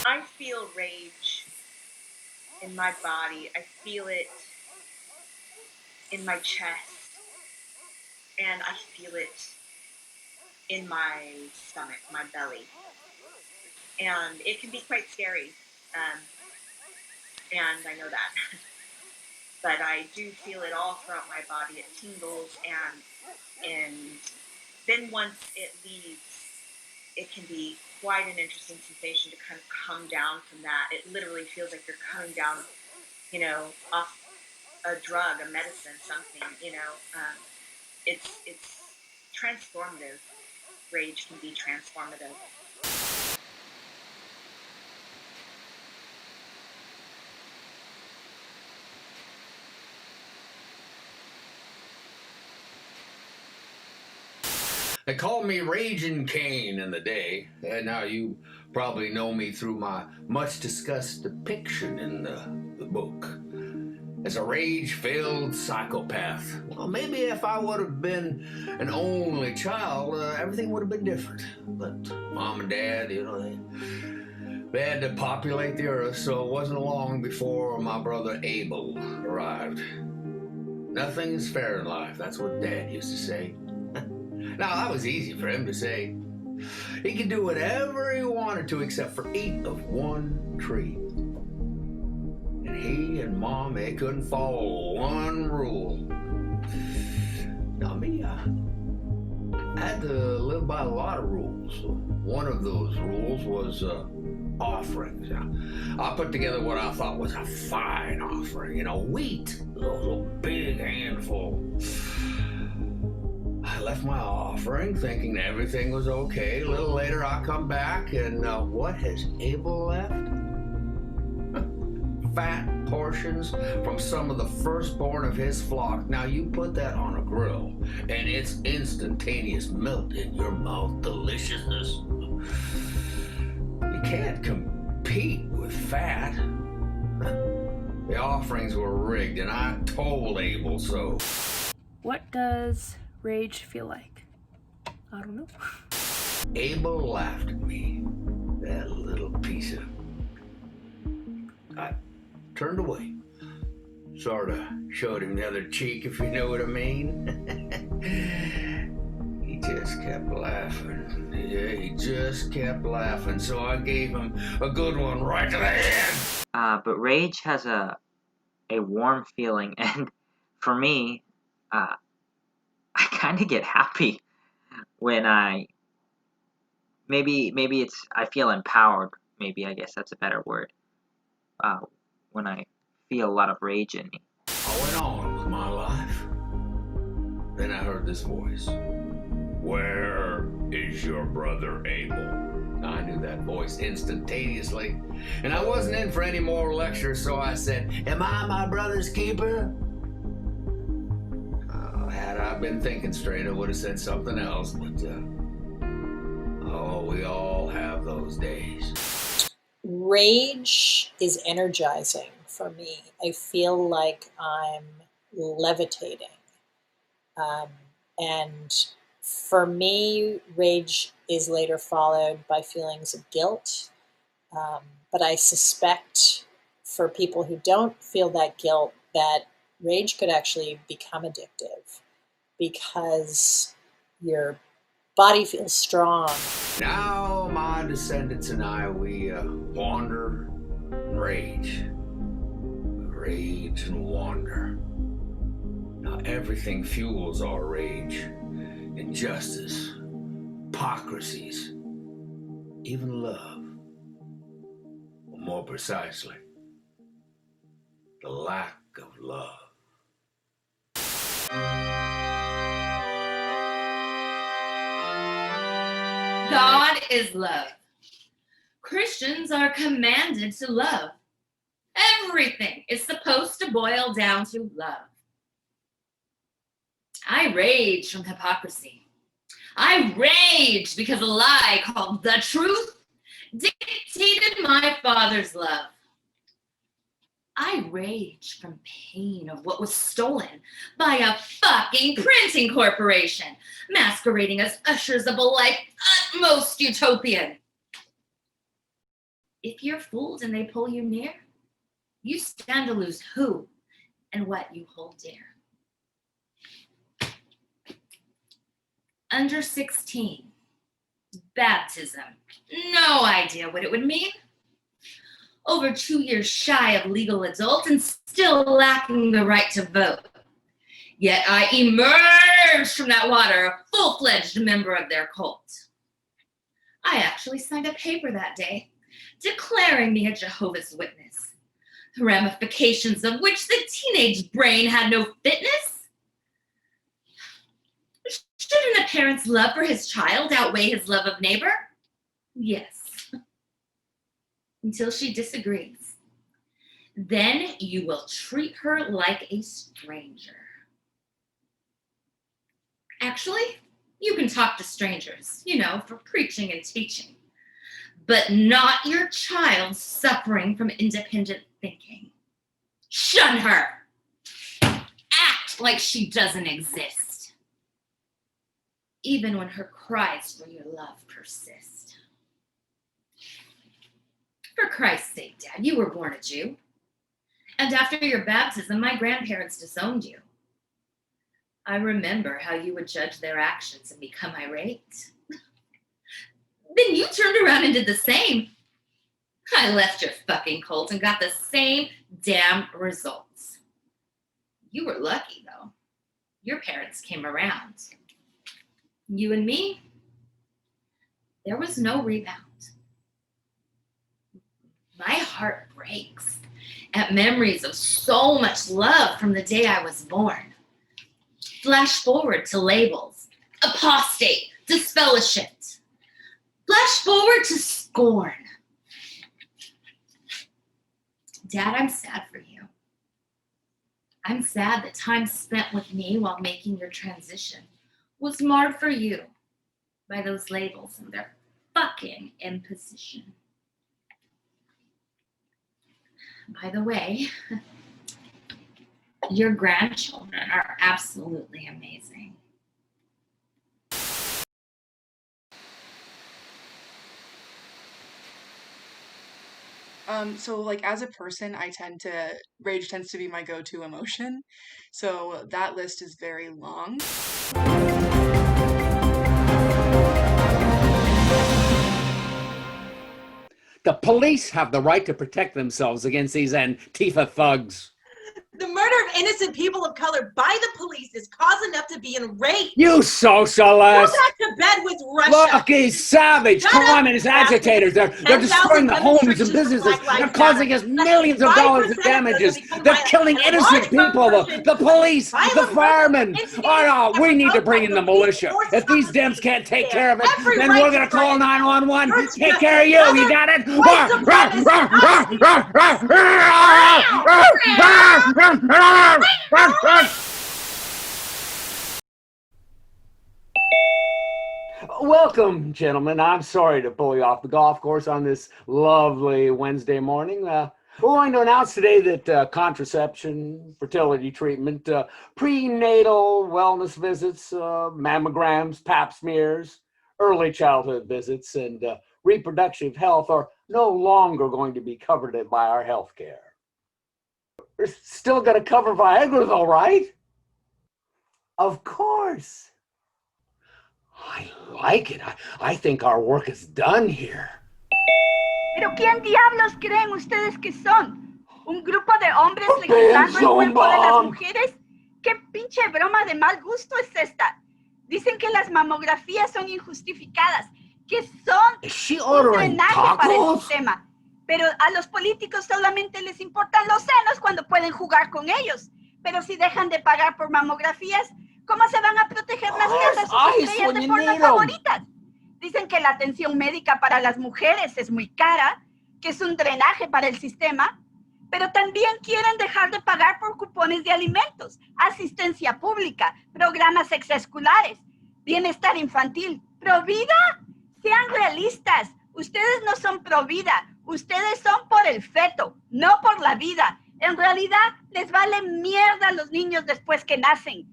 I feel rage in my body. I feel it in my chest, and I feel it in my stomach, my belly. And it can be quite scary. Um, and I know that. But I do feel it all throughout my body. It tingles, and then once it leaves, it can be quite an interesting sensation to kind of come down from that. It literally feels like you're coming down, off a drug, a medicine, something. It's transformative. Rage can be transformative. They called me Raging Cain in the day, and now you probably know me through my much discussed depiction in the book as a rage-filled psychopath. Well, maybe if I would have been an only child, everything would have been different. But Mom and Dad, they had to populate the earth, so it wasn't long before my brother Abel arrived. Nothing's fair in life, that's what Dad used to say. Now, that was easy for him to say. He could do whatever he wanted to except for eat of one tree. And he and Mom, they couldn't follow one rule. Now, me, I had to live by a lot of rules. One of those rules was offerings. I put together what I thought was a fine offering. Wheat, a little big handful. I left my offering thinking everything was okay. A little later, I come back, and what has Abel left? Fat portions from some of the firstborn of his flock. Now, you put that on a grill, and it's instantaneous melt in your mouth deliciousness. You can't compete with fat. The offerings were rigged, and I told Abel so. What does rage feel like? I don't know. Abel laughed at me. That little piece of... I turned away. Sort of showed him the other cheek, if you know what I mean. He just kept laughing. Yeah, he just kept laughing. So I gave him a good one right to the head. But rage has a warm feeling, and for me, I kind of get happy when maybe I feel empowered. Maybe, I guess that's a better word. When I feel a lot of rage in me. I went on with my life. Then I heard this voice. Where is your brother Abel? I knew that voice instantaneously, and I wasn't in for any more lectures, so I said, am I my brother's keeper? Had I been thinking straight, I would have said something else, but we all have those days. Rage is energizing for me. I feel like I'm levitating. And for me, rage is later followed by feelings of guilt. But I suspect for people who don't feel that guilt, that rage could actually become addictive because your body feels strong. Now my descendants and I, we wander and rage. Rage and wander. Now everything fuels our rage. Injustice, hypocrisies, even love. Or more precisely, the lack of love. God is love. Christians are commanded to love. Everything is supposed to boil down to love. I rage from hypocrisy. I rage because a lie called the truth dictated my father's love. I rage from pain of what was stolen by a fucking printing corporation, masquerading as ushers of a life utmost utopian. If you're fooled and they pull you near, you stand to lose who and what you hold dear. Under 16, baptism. No idea what it would mean. Over 2 years shy of legal adult and still lacking the right to vote. Yet I emerged from that water a full-fledged member of their cult. I actually signed a paper that day declaring me a Jehovah's Witness, the ramifications of which the teenage brain had no fitness. Shouldn't a parent's love for his child outweigh his love of neighbor? Yes. Until she disagrees. Then you will treat her like a stranger. Actually, you can talk to strangers, for preaching and teaching, but not your child suffering from independent thinking. Shun her. Act like she doesn't exist, even when her cries for your love persist. For Christ's sake, Dad, you were born a Jew. And after your baptism, my grandparents disowned you. I remember how you would judge their actions and become irate. Then you turned around and did the same. I left your fucking cult and got the same damn results. You were lucky, though. Your parents came around. You and me, there was no rebound. My heart breaks at memories of so much love from the day I was born. Flash forward to labels, apostate, disfellowshipped. Flash forward to scorn. Dad, I'm sad for you. I'm sad that time spent with me while making your transition was marred for you by those labels and their fucking imposition. By the way, your grandchildren are absolutely amazing. So like as a person, rage tends to be my go-to emotion. So that list is very long. The police have the right to protect themselves against these Antifa thugs. The murder of innocent people of color by the police is cause enough to be enraged. You Go socialists! back to bed with Russia. Look, these savage Shut up, communist agitators. They're destroying the homes and businesses. They're causing us millions of dollars in damages. They're killing innocent people. The police, the firemen. Oh no, we need to bring in the militia. If these Dems can't take care of it, then we're going to call 911. Take care of you. You got it? Welcome, gentlemen. I'm sorry to pull you off the golf course on this lovely Wednesday morning. We're going to announce today that contraception, fertility treatment, prenatal wellness visits, mammograms, pap smears, early childhood visits, and reproductive health are no longer going to be covered by our health care. We're still going to cover Viagra, though, right? Of course. I like it. I think our work is done here. ¿Pero quién diablos creen ustedes que son? ¿Un grupo de hombres legislando el cuerpo de las mujeres? ¿Qué pinche broma de mal gusto es esta? Dicen que las mamografías son injustificadas, que son un drenaje para el sistema. Pero a los políticos solamente les importan los senos cuando pueden jugar con ellos. Pero si dejan de pagar por mamografías, ¿cómo se van a proteger las casas de sus estrellas de porno favoritas? Dicen que la atención médica para las mujeres es muy cara, que es un drenaje para el sistema, pero también quieren dejar de pagar por cupones de alimentos, asistencia pública, programas extraescolares, bienestar infantil. ¿Provida? Sean realistas. Ustedes no son provida. Ustedes son por el feto, no por la vida. En realidad, les vale mierda a los niños después que nacen.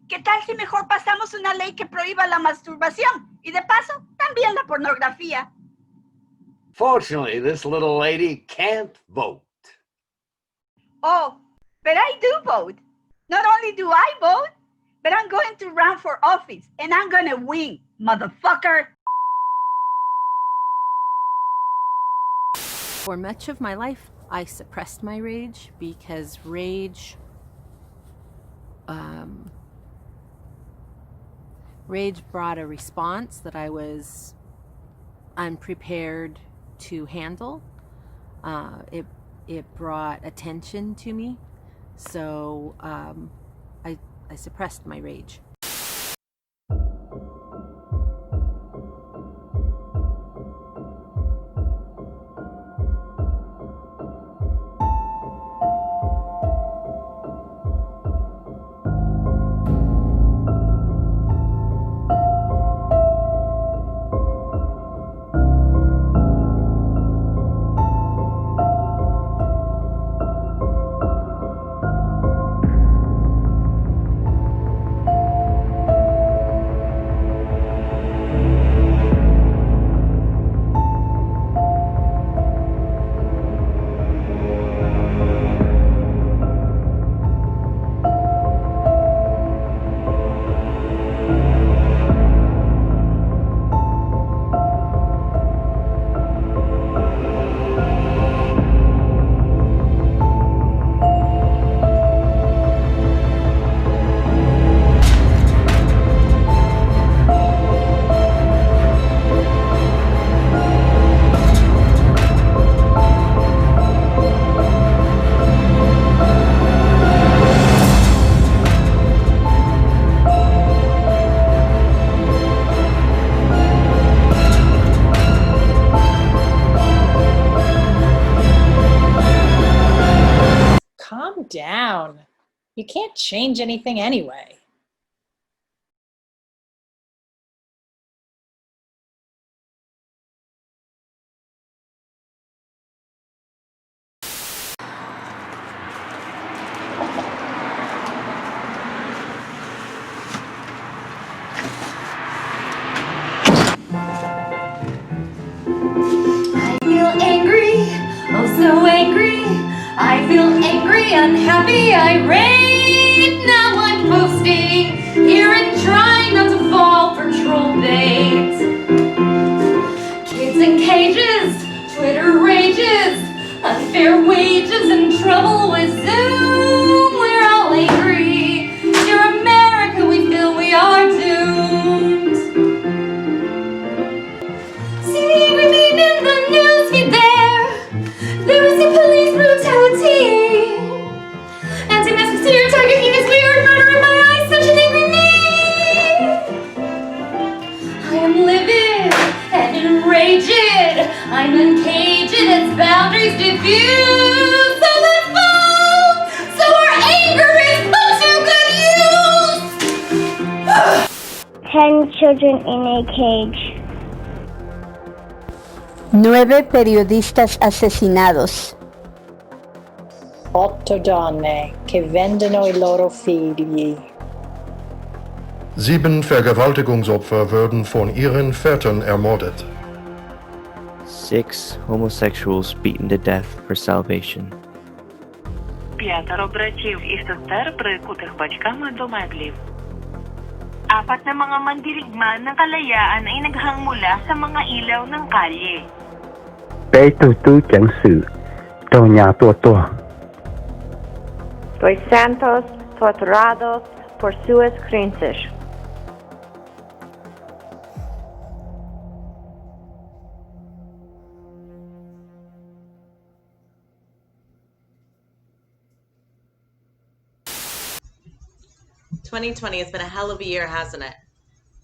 ¿Qué tal si mejor pasamos una ley que prohíba la masturbación? Y de paso, también la pornografía. Fortunately, this little lady can't vote. Oh, but I do vote. Not only do I vote, but I'm going to run for office and I'm gonna win, motherfucker. For much of my life, I suppressed my rage because rage brought a response that I was unprepared to handle. It brought attention to me, so I suppressed my rage. Calm down. You can't change anything anyway. I feel angry, oh so angry. I feel angry, unhappy, irate. Now I'm posting here and trying not to fall for troll bait. Kids in cages, Twitter rages, unfair wages and trouble with Zoom. We're all angry. Dear America, we feel we are doomed. See the angry meme in the newsfeed there. There is a police brutality. Anti-mask exterior, tiger penis, weird murder in my eyes, such an angry meme. I am livid and enraged. I'm uncaged, its boundaries diffuse. So let's vote, so our anger is put to good use. 10 children in a cage. 9 periodistas asesinados. 8 donne che vendono i loro figli. 7 Vergewaltigungsopfer würden von ihren Vätern ermordet. 6 homosexuals beaten to death for salvation. 5 братів і сестер, прикутих батьками до меблів. 4 na mga mandirigma ng kalayaan ay naghang mula sa mga ilaw ng kalye. 被嘟嘟整死，多nhà多多。 200 torturados por suas crenças. "2020 has been a hell of a year, hasn't it?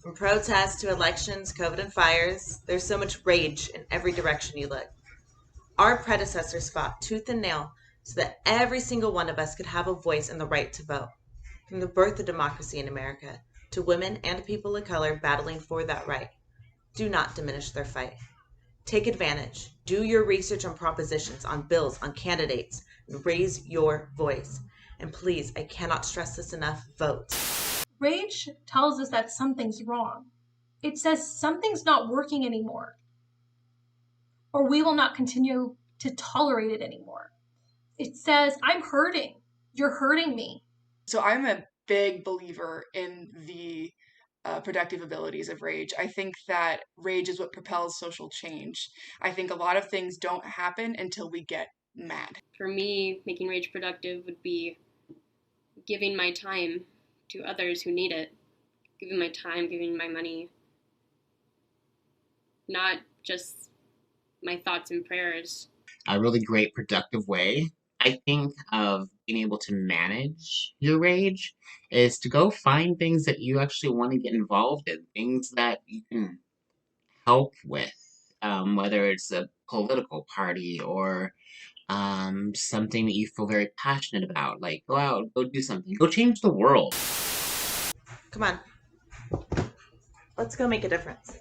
From protests to elections, COVID and fires, there's so much rage in every direction you look. Our predecessors fought tooth and nail so that every single one of us could have a voice and the right to vote. From the birth of democracy in America to women and people of color battling for that right. Do not diminish their fight. Take advantage. Do your research on propositions, on bills, on candidates, and raise your voice. And please, I cannot stress this enough, vote." Rage tells us that something's wrong. It says something's not working anymore. or we will not continue to tolerate it anymore. It says, I'm hurting. You're hurting me. So I'm a big believer in the productive abilities of rage. I think that rage is what propels social change. I think a lot of things don't happen until we get mad. For me, making rage productive would be giving my time to others who need it, giving my time, giving my money, not just my thoughts and prayers. A really great productive way, I think, of being able to manage your rage is to go find things that you actually want to get involved in, things that you can help with, whether it's a political party or something that you feel very passionate about. Like, go out, go do something, go change the world. Come on. Let's go make a difference.